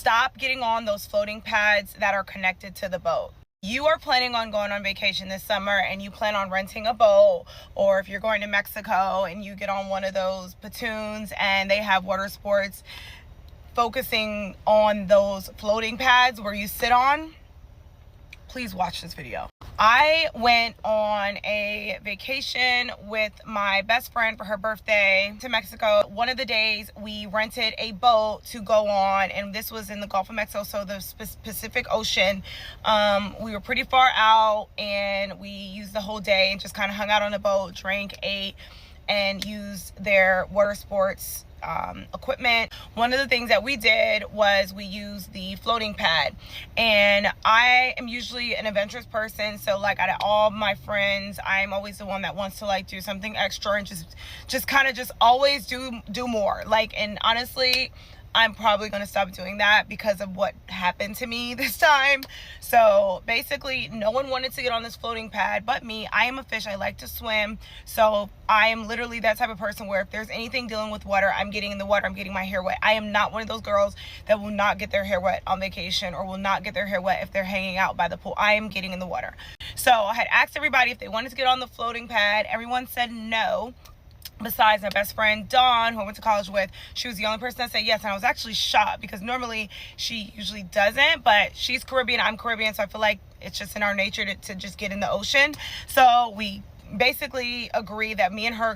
stop getting on those floating pads that are connected to the boat. You are planning on going on vacation this summer and you plan on renting a boat, or if you're going to Mexico and you get on one of those pontoons and they have water sports focusing on those floating pads where you sit on, please watch this video. I went on a vacation with my best friend for her birthday to Mexico. One of the days we rented a boat to go on, and this was in the Gulf of Mexico, so the Pacific Ocean. We were pretty far out and we used the whole day and just kind of hung out on the boat, drank, ate, and used their water sports equipment. One of the things that we did was we used the floating pad, and I am usually an adventurous person, so like out of all my friends, I'm always the one that wants to like do something extra and just kind of just always do more. Like, and honestly, I'm probably going to stop doing that because of what happened to me this time. So basically, no one wanted to get on this floating pad but me. I am a fish. I like to swim. So I am literally that type of person where if there's anything dealing with water, I'm getting in the water. I'm getting my hair wet. I am not one of those girls that will not get their hair wet on vacation or will not get their hair wet if they're hanging out by the pool. I am getting in the water. So I had asked everybody if they wanted to get on the floating pad. Everyone said no. Besides my best friend Dawn, who I went to college with. She was the only person that said yes, and I was actually shocked because normally she usually doesn't, but she's Caribbean, I'm Caribbean, so I feel like it's just in our nature to just get in the ocean. So we basically agree that me and her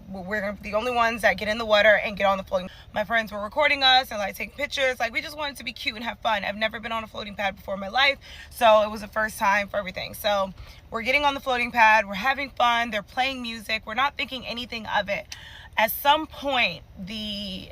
we're gonna be the only ones that get in the water and get on the floating. My friends were recording us and like taking pictures. Like, we just wanted to be cute and have fun. I've never been on a floating pad before in my life, so it was the first time for everything. So we're getting on the floating pad, we're having fun, they're playing music, we're not thinking anything of it. At some point, the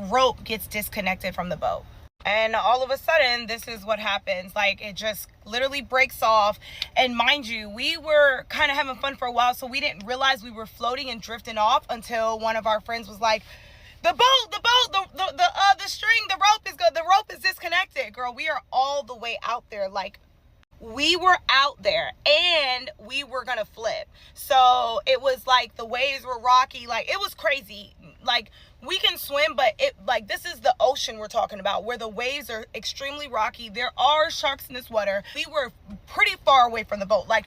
rope gets disconnected from the boat. And all of a sudden, this is what happens. Like, it just literally breaks off. And mind you, we were kind of having fun for a while, so we didn't realize we were floating and drifting off until one of our friends was like, the string, the rope is good. The rope is disconnected. Girl, we are all the way out there. Like, we were out there and we were gonna flip. So it was like the waves were rocky. Like, it was crazy. Like, we can swim, but this is the ocean we're talking about, where the waves are extremely rocky. There are sharks in this water. We were pretty far away from the boat, like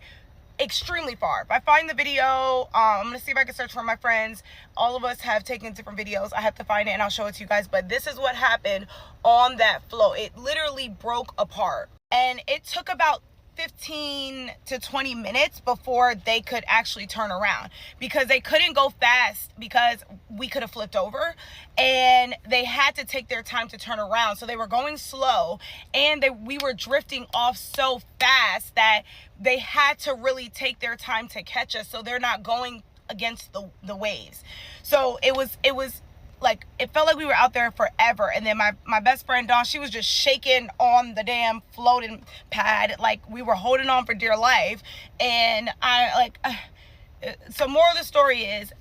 extremely far. If I find the video, I'm gonna see if I can search for my friends. All of us have taken different videos. I have to find it and I'll show it to you guys. But this is what happened on that float. It literally broke apart, and it took about 15 to 20 minutes before they could actually turn around, because they couldn't go fast because we could have flipped over, and they had to take their time to turn around. So they were going slow, and we were drifting off so fast that they had to really take their time to catch us, so they're not going against the waves. So it was like, it felt like we were out there forever. And then my best friend Dawn, she was just shaking on the damn floating pad, like we were holding on for dear life. And so moral of the story is,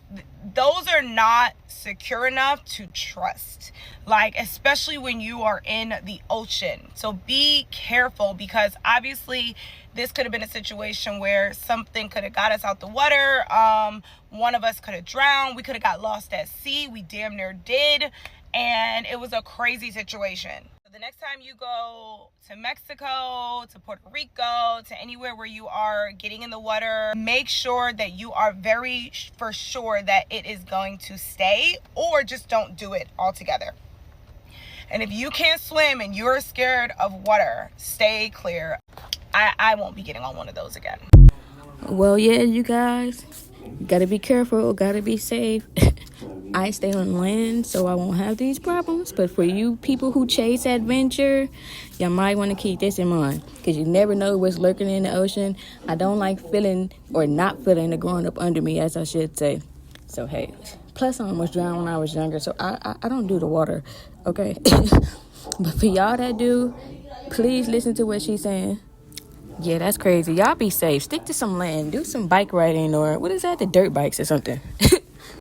those are not secure enough to trust, like, especially when you are in the ocean. So be careful, because obviously this could have been a situation where something could have got us out the water. One of us could have drowned. We could have got lost at sea. We damn near did. And it was a crazy situation. The next time you go to Mexico, to Puerto Rico, to anywhere where you are getting in the water, make sure that you are very for sure that it is going to stay, or just don't do it altogether. And if you can't swim and you're scared of water, stay clear. I won't be getting on one of those again. Well, yeah, you guys, gotta be careful, gotta be safe. I stay on land, so I won't have these problems. But for you people who chase adventure, you might want to keep this in mind, because you never know what's lurking in the ocean. I don't like feeling, or not feeling, the growing up under me, as I should say. So, hey, plus I almost drowned when I was younger, so I don't do the water, okay? But for y'all that do, please listen to what she's saying. Yeah, that's crazy. Y'all be safe. Stick to some land. Do some bike riding, or what is that? The dirt bikes or something.